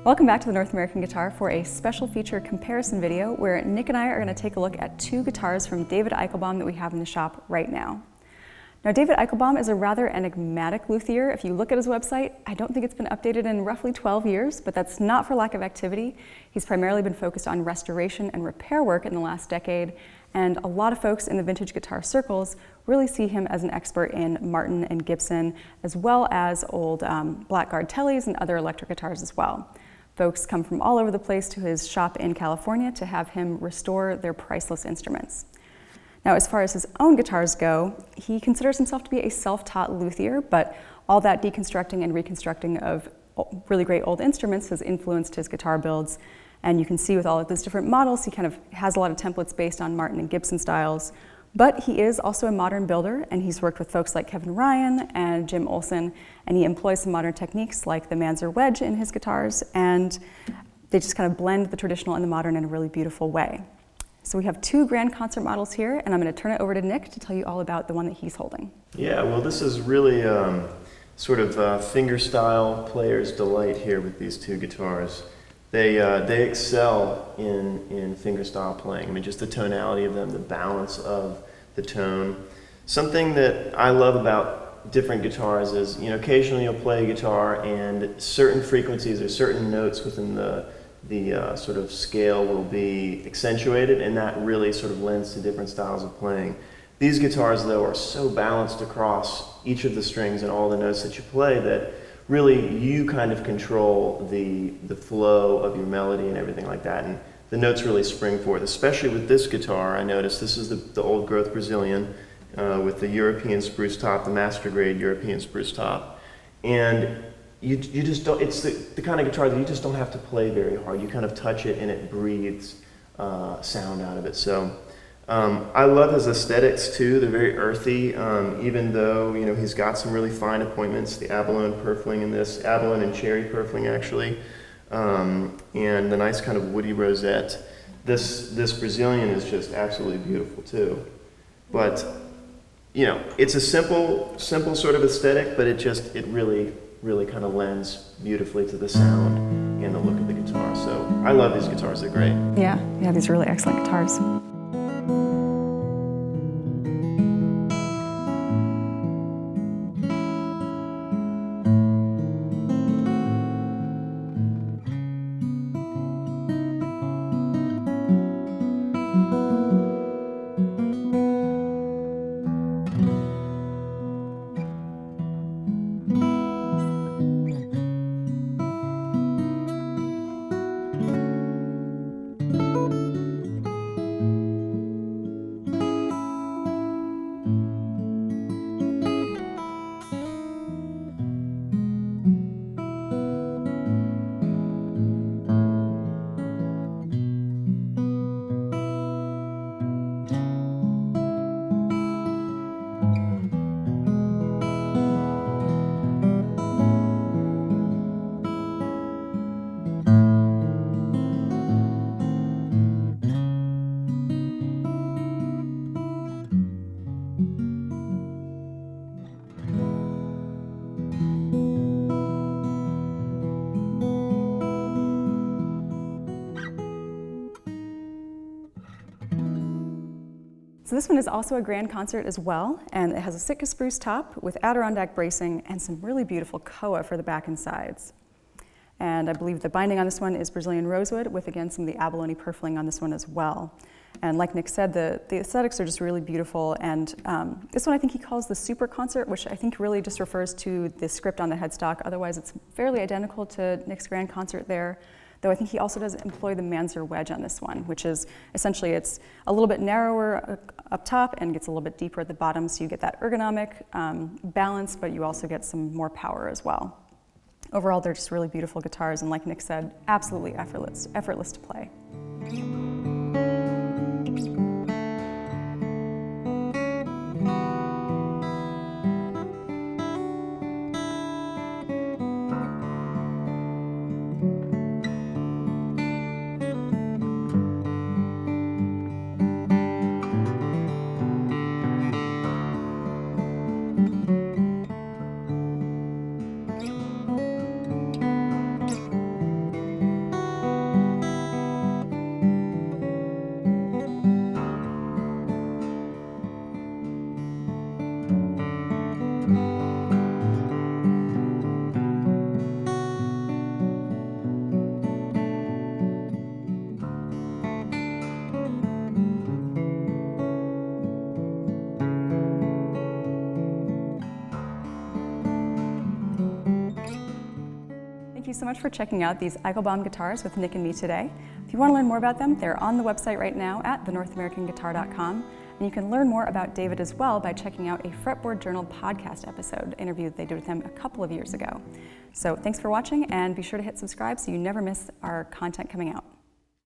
Welcome back to the North American Guitar for a special feature comparison video where Nick and I are going to take a look at two guitars from David Eichelbaum that we have in the shop right now. Now, David Eichelbaum is a rather enigmatic luthier. If you look at his website, I don't think it's been updated in roughly 12 years, but that's not for lack of activity. He's primarily been focused on restoration and repair work in the last decade, and a lot of folks in the vintage guitar circles really see him as an expert in Martin and Gibson, as well as old Blackguard Tellys and other electric guitars as well. Folks come from all over the place to his shop in California to have him restore their priceless instruments. Now, as far as his own guitars go, he considers himself to be a self-taught luthier, but all that deconstructing and reconstructing of really great old instruments has influenced his guitar builds. And you can see with all of those different models, he kind of has a lot of templates based on Martin and Gibson styles. But he is also a modern builder, and he's worked with folks like Kevin Ryan and Jim Olson, and he employs some modern techniques like the Manzer wedge in his guitars, and they just kind of blend the traditional and the modern in a really beautiful way. So we have two Grand Concert models here, and I'm going to turn it over to Nick to tell you all about the one that he's holding. Yeah, well, this is really sort of fingerstyle player's delight here with these two guitars. They excel in fingerstyle playing. I mean, just the tonality of them, the balance of the tone. Something that I love about different guitars is, you know, occasionally you'll play a guitar and certain frequencies or certain notes within the sort of scale will be accentuated, and that really sort of lends to different styles of playing. These guitars, though, are so balanced across each of the strings and all the notes that you play that really you kind of control the flow of your melody and everything like that, and the notes really spring forth. Especially with this guitar, I noticed this is the old growth Brazilian with the European spruce top, the master grade European spruce top, and you just don't, it's the kind of guitar that you just don't have to play very hard. You kind of touch it and it breathes sound out of it. So I love his aesthetics too. They're very earthy, even though, you know, he's got some really fine appointments, the abalone purfling in this, abalone and cherry purfling actually, and the nice kind of woody rosette. This Brazilian is just absolutely beautiful too. But, you know, it's a simple sort of aesthetic, but it really kind of lends beautifully to the sound and the look of the guitar. So I love these guitars, they're great. Yeah, these are really excellent guitars. So this one is also a Grand Concert as well, and it has a Sitka spruce top with Adirondack bracing and some really beautiful koa for the back and sides. And I believe the binding on this one is Brazilian rosewood with, again, some of the abalone purfling on this one as well. And like Nick said, the aesthetics are just really beautiful. And this one I think he calls the Super Concert, which I think really just refers to the script on the headstock. Otherwise, it's fairly identical to Nick's Grand Concert there. Though I think he also does employ the Manzer wedge on this one, which is essentially it's a little bit narrower up top and gets a little bit deeper at the bottom, so you get that ergonomic balance, but you also get some more power as well. Overall, they're just really beautiful guitars, and like Nick said, absolutely effortless to play. you so much for checking out these Eichelbaum guitars with Nick and me today. If you want to learn more about them, they're on the website right now at thenorthamericanguitar.com. And you can learn more about David as well by checking out a Fretboard Journal podcast episode interview they did with him a couple of years ago. So thanks for watching, and be sure to hit subscribe so you never miss our content coming out.